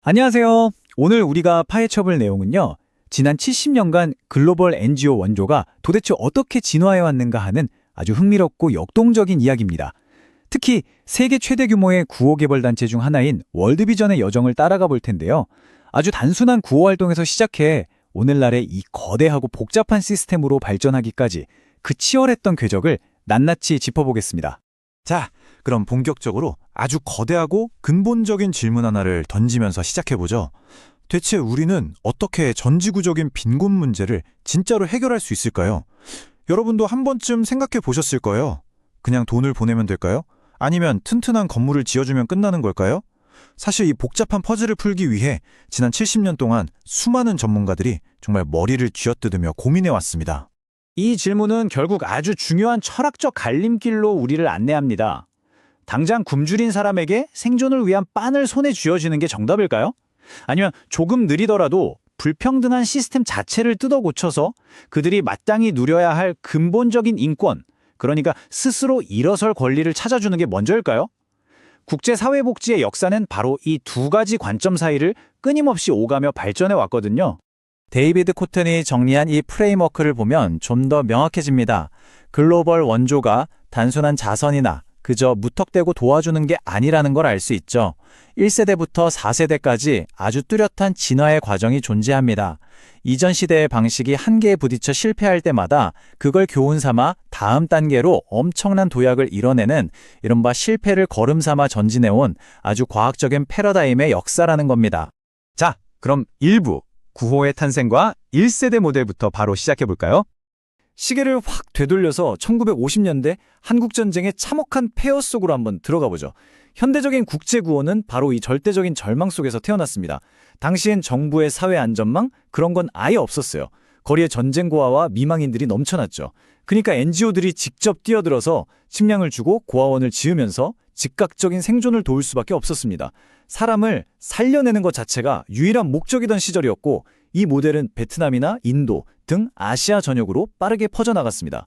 안녕하세요. 오늘 우리가 파헤쳐볼 내용은요. 지난 70년간 글로벌 NGO 원조가 도대체 어떻게 진화해 왔는가 하는 아주 흥미롭고 역동적인 이야기입니다. 특히 세계 최대 규모의 구호 개발 단체 중 하나인 월드비전의 여정을 따라가 볼 텐데요. 아주 단순한 구호 활동에서 시작해 오늘날의 이 거대하고 복잡한 시스템으로 발전하기까지 그 치열했던 궤적을 낱낱이 짚어보겠습니다. 자, 그럼 본격적으로 아주 거대하고 근본적인 질문 하나를 던지면서 시작해보죠. 대체 우리는 어떻게 전지구적인 빈곤 문제를 진짜로 해결할 수 있을까요? 여러분도 한 번쯤 생각해 보셨을 거예요. 그냥 돈을 보내면 될까요? 아니면 튼튼한 건물을 지어주면 끝나는 걸까요? 사실 이 복잡한 퍼즐을 풀기 위해 지난 70년 동안 수많은 전문가들이 정말 머리를 쥐어뜯으며 고민해왔습니다. 이 질문은 결국 아주 중요한 철학적 갈림길로 우리를 안내합니다. 당장 굶주린 사람에게 생존을 위한 빤을 손에 쥐어주는 게 정답일까요? 아니면 조금 느리더라도 불평등한 시스템 자체를 뜯어 고쳐서 그들이 마땅히 누려야 할 근본적인 인권, 그러니까 스스로 일어설 권리를 찾아주는 게 먼저일까요? 국제사회복지의 역사는 바로 이 두 가지 관점 사이를 끊임없이 오가며 발전해 왔거든요. 데이비드 코튼이 정리한 이 프레임워크를 보면 좀 더 명확해집니다. 글로벌 원조가 단순한 자선이나 그저 무턱대고 도와주는 게 아니라는 걸 알 수 있죠. 1세대부터 4세대까지 아주 뚜렷한 진화의 과정이 존재합니다. 이전 시대의 방식이 한계에 부딪혀 실패할 때마다 그걸 교훈 삼아 다음 단계로 엄청난 도약을 이뤄내는 이른바 실패를 걸음 삼아 전진해온 아주 과학적인 패러다임의 역사라는 겁니다. 자, 그럼 1부 구호의 탄생과 1세대 모델부터 바로 시작해볼까요? 시계를 확 되돌려서 1950년대 한국전쟁의 참혹한 폐허 속으로 한번 들어가 보죠. 현대적인 국제구호는 바로 이 절대적인 절망 속에서 태어났습니다. 당시엔 정부의 사회 안전망 그런 건 아예 없었어요. 거리에 전쟁 고아와 미망인들이 넘쳐났죠. 그러니까 NGO들이 직접 뛰어들어서 식량을 주고 고아원을 지으면서 즉각적인 생존을 도울 수밖에 없었습니다. 사람을 살려내는 것 자체가 유일한 목적이던 시절이었고 이 모델은 베트남이나 인도 등 아시아 전역으로 빠르게 퍼져나갔습니다.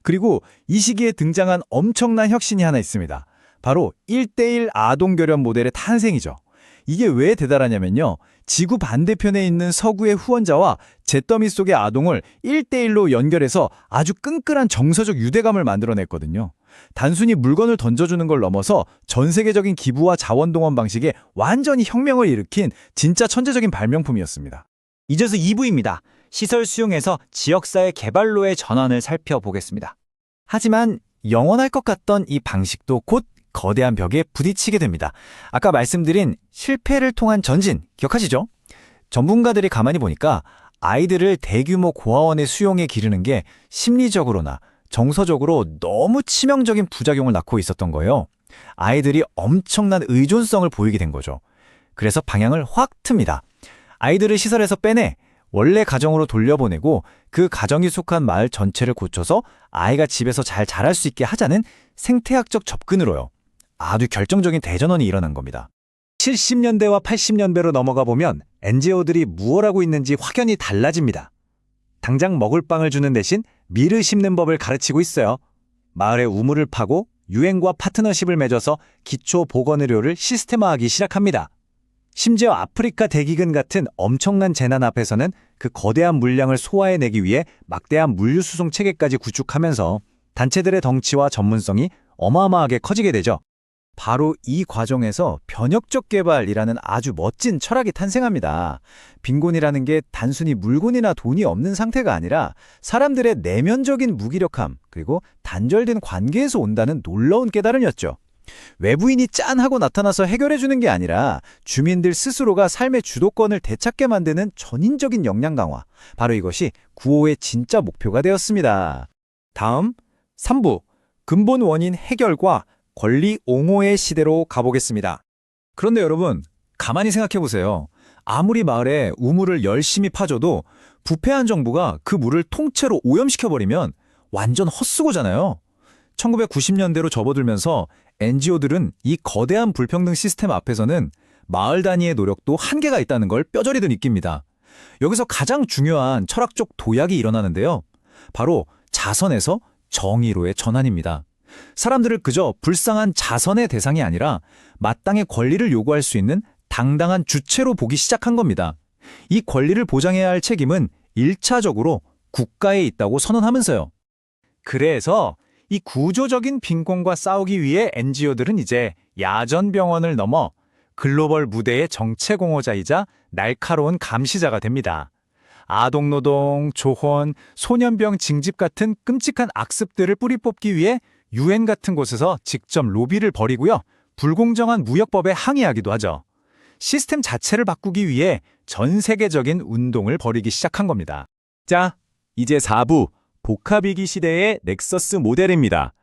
그리고 이 시기에 등장한 엄청난 혁신이 하나 있습니다. 바로 1:1 아동교련 모델의 탄생이죠. 이게 왜 대단하냐면요. 지구 반대편에 있는 서구의 후원자와 잿더미 속의 아동을 1:1로 연결해서 아주 끈끈한 정서적 유대감을 만들어냈거든요. 단순히 물건을 던져주는 걸 넘어서 전 세계적인 기부와 자원동원 방식에 완전히 혁명을 일으킨 진짜 천재적인 발명품이었습니다. 이제서 2부입니다. 시설 수용에서 지역사회 개발로의 전환을 살펴보겠습니다. 하지만 영원할 것 같던 이 방식도 곧 거대한 벽에 부딪히게 됩니다. 아까 말씀드린 실패를 통한 전진, 기억하시죠? 전문가들이 가만히 보니까 아이들을 대규모 고아원에 수용해 기르는 게 심리적으로나 정서적으로 너무 치명적인 부작용을 낳고 있었던 거예요. 아이들이 엄청난 의존성을 보이게 된 거죠. 그래서 방향을 확 틉니다. 아이들을 시설에서 빼내 원래 가정으로 돌려보내고 그 가정이 속한 마을 전체를 고쳐서 아이가 집에서 잘 자랄 수 있게 하자는 생태학적 접근으로요. 아주 결정적인 대전환이 일어난 겁니다. 70년대와 80년대로 넘어가 보면 NGO들이 무엇 하고 있는지 확연히 달라집니다. 당장 먹을 빵을 주는 대신 밀을 심는 법을 가르치고 있어요. 마을에 우물을 파고 유엔과 파트너십을 맺어서 기초 보건 의료를 시스템화하기 시작합니다. 심지어 아프리카 대기근 같은 엄청난 재난 앞에서는 그 거대한 물량을 소화해내기 위해 막대한 물류 수송 체계까지 구축하면서 단체들의 덩치와 전문성이 어마어마하게 커지게 되죠. 바로 이 과정에서 변혁적 개발이라는 아주 멋진 철학이 탄생합니다. 빈곤이라는 게 단순히 물건이나 돈이 없는 상태가 아니라 사람들의 내면적인 무기력함 그리고 단절된 관계에서 온다는 놀라운 깨달음이었죠. 외부인이 짠 하고 나타나서 해결해주는 게 아니라 주민들 스스로가 삶의 주도권을 되찾게 만드는 전인적인 역량 강화. 바로 이것이 구호의 진짜 목표가 되었습니다. 다음 3부 근본 원인 해결과 권리 옹호의 시대로 가보겠습니다. 그런데 여러분, 가만히 생각해보세요. 아무리 마을에 우물을 열심히 파줘도 부패한 정부가 그 물을 통째로 오염시켜버리면 완전 헛수고잖아요. 1990년대로 접어들면서 NGO들은 이 거대한 불평등 시스템 앞에서는 마을 단위의 노력도 한계가 있다는 걸 뼈저리도 느낍니다. 여기서 가장 중요한 철학적 도약이 일어나는데요. 바로 자선에서 정의로의 전환입니다. 사람들을 그저 불쌍한 자선의 대상이 아니라 마땅히 권리를 요구할 수 있는 당당한 주체로 보기 시작한 겁니다. 이 권리를 보장해야 할 책임은 1차적으로 국가에 있다고 선언하면서요. 그래서 이 구조적인 빈곤과 싸우기 위해 NGO들은 이제 야전병원을 넘어 글로벌 무대의 정체공허자이자 날카로운 감시자가 됩니다. 아동노동, 조혼, 소년병 징집 같은 끔찍한 악습들을 뿌리 뽑기 위해 UN 같은 곳에서 직접 로비를 벌이고요. 불공정한 무역법에 항의하기도 하죠. 시스템 자체를 바꾸기 위해 전 세계적인 운동을 벌이기 시작한 겁니다. 자, 이제 4부 복합위기 시대의 넥서스 모델입니다.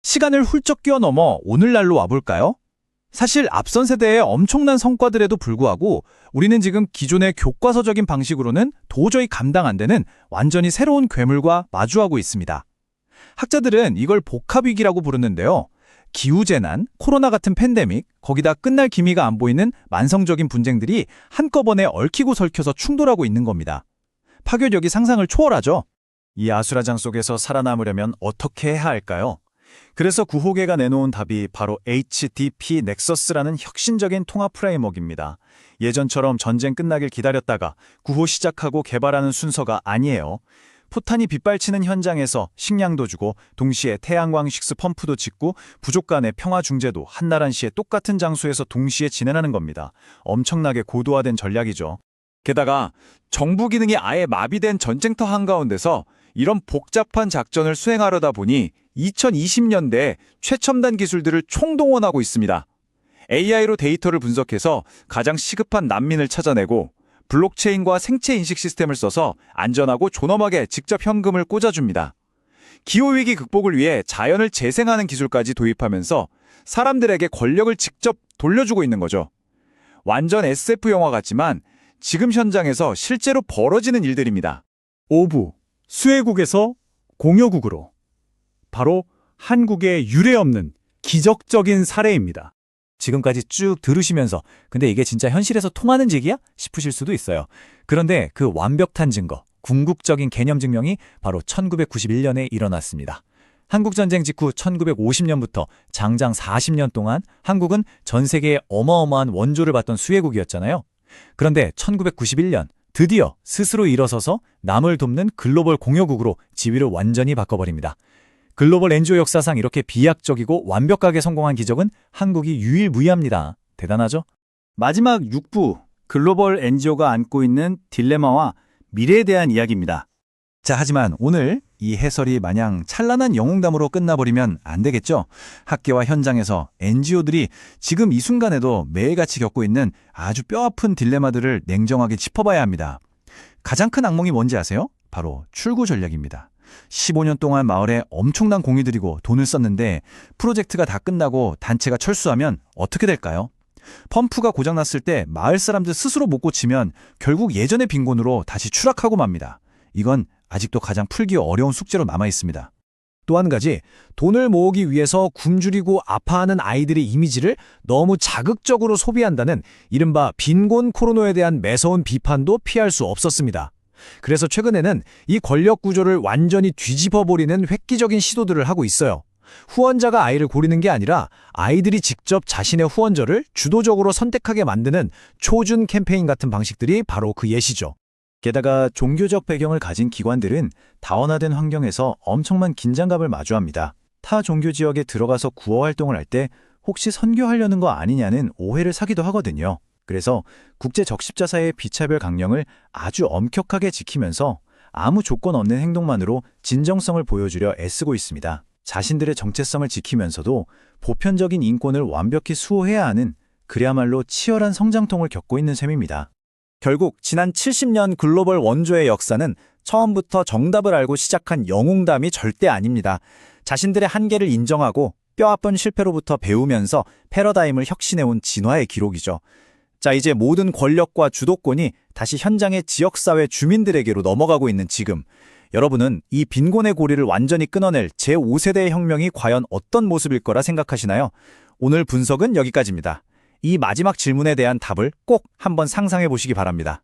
시간을 훌쩍 뛰어넘어 오늘날로 와볼까요? 사실 앞선 세대의 엄청난 성과들에도 불구하고 우리는 지금 기존의 교과서적인 방식으로는 도저히 감당 안 되는 완전히 새로운 괴물과 마주하고 있습니다. 학자들은 이걸 복합위기라고 부르는데요. 기후재난, 코로나 같은 팬데믹, 거기다 끝날 기미가 안 보이는 만성적인 분쟁들이 한꺼번에 얽히고 설켜서 충돌하고 있는 겁니다. 파괴력이 상상을 초월하죠. 이 아수라장 속에서 살아남으려면 어떻게 해야 할까요? 그래서 구호계가 내놓은 답이 바로 HDP 넥서스라는 혁신적인 통합 프레임워크입니다. 예전처럼 전쟁 끝나길 기다렸다가 구호 시작하고 개발하는 순서가 아니에요. 포탄이 빗발치는 현장에서 식량도 주고 동시에 태양광 식수 펌프도 짓고 부족 간의 평화 중재도 한나란 시에 똑같은 장소에서 동시에 진행하는 겁니다. 엄청나게 고도화된 전략이죠. 게다가 정부 기능이 아예 마비된 전쟁터 한가운데서 이런 복잡한 작전을 수행하려다 보니 2020년대에 최첨단 기술들을 총동원하고 있습니다. AI로 데이터를 분석해서 가장 시급한 난민을 찾아내고 블록체인과 생체 인식 시스템을 써서 안전하고 존엄하게 직접 현금을 꽂아줍니다. 기후위기 극복을 위해 자연을 재생하는 기술까지 도입하면서 사람들에게 권력을 직접 돌려주고 있는 거죠. 완전 SF 영화 같지만 지금 현장에서 실제로 벌어지는 일들입니다. 5부 수혜국에서 공여국으로 바로 한국의 유례없는 기적적인 사례입니다. 지금까지 쭉 들으시면서 근데 이게 진짜 현실에서 통하는 얘기야? 싶으실 수도 있어요. 그런데 그 완벽한 증거, 궁극적인 개념 증명이 바로 1991년에 일어났습니다. 한국전쟁 직후 1950년부터 장장 40년 동안 한국은 전 세계에 어마어마한 원조를 받던 수혜국이었잖아요. 그런데 1991년 드디어 스스로 일어서서 남을 돕는 글로벌 공여국으로 지위를 완전히 바꿔버립니다. 글로벌 NGO 역사상 이렇게 비약적이고 완벽하게 성공한 기적은 한국이 유일무이합니다. 대단하죠? 마지막 6부, 글로벌 NGO가 안고 있는 딜레마와 미래에 대한 이야기입니다. 자, 하지만 오늘 이 해설이 마냥 찬란한 영웅담으로 끝나버리면 안 되겠죠? 학계와 현장에서 NGO들이 지금 이 순간에도 매일같이 겪고 있는 아주 뼈아픈 딜레마들을 냉정하게 짚어봐야 합니다. 가장 큰 악몽이 뭔지 아세요? 바로 출구 전략입니다. 15년 동안 마을에 엄청난 공이 들이고 돈을 썼는데 프로젝트가 다 끝나고 단체가 철수하면 어떻게 될까요? 펌프가 고장났을 때 마을 사람들 스스로 못 고치면 결국 예전의 빈곤으로 다시 추락하고 맙니다. 이건 아직도 가장 풀기 어려운 숙제로 남아 있습니다. 또 한 가지, 돈을 모으기 위해서 굶주리고 아파하는 아이들의 이미지를 너무 자극적으로 소비한다는 이른바 빈곤 코로나에 대한 매서운 비판도 피할 수 없었습니다. 그래서 최근에는 이 권력 구조를 완전히 뒤집어버리는 획기적인 시도들을 하고 있어요. 후원자가 아이를 고르는 게 아니라 아이들이 직접 자신의 후원자를 주도적으로 선택하게 만드는 초준 캠페인 같은 방식들이 바로 그 예시죠. 게다가 종교적 배경을 가진 기관들은 다원화된 환경에서 엄청난 긴장감을 마주합니다. 타 종교 지역에 들어가서 구호 활동을 할 때 혹시 선교하려는 거 아니냐는 오해를 사기도 하거든요. 그래서 국제적십자사의 비차별 강령을 아주 엄격하게 지키면서 아무 조건 없는 행동만으로 진정성을 보여주려 애쓰고 있습니다. 자신들의 정체성을 지키면서도 보편적인 인권을 완벽히 수호해야 하는 그야말로 치열한 성장통을 겪고 있는 셈입니다. 결국 지난 70년 글로벌 원조의 역사는 처음부터 정답을 알고 시작한 영웅담이 절대 아닙니다. 자신들의 한계를 인정하고 뼈아픈 실패로부터 배우면서 패러다임을 혁신해온 진화의 기록이죠. 자, 이제 모든 권력과 주도권이 다시 현장의 지역사회 주민들에게로 넘어가고 있는 지금, 여러분은 이 빈곤의 고리를 완전히 끊어낼 제5세대의 혁명이 과연 어떤 모습일 거라 생각하시나요? 오늘 분석은 여기까지입니다. 이 마지막 질문에 대한 답을 꼭 한번 상상해 보시기 바랍니다.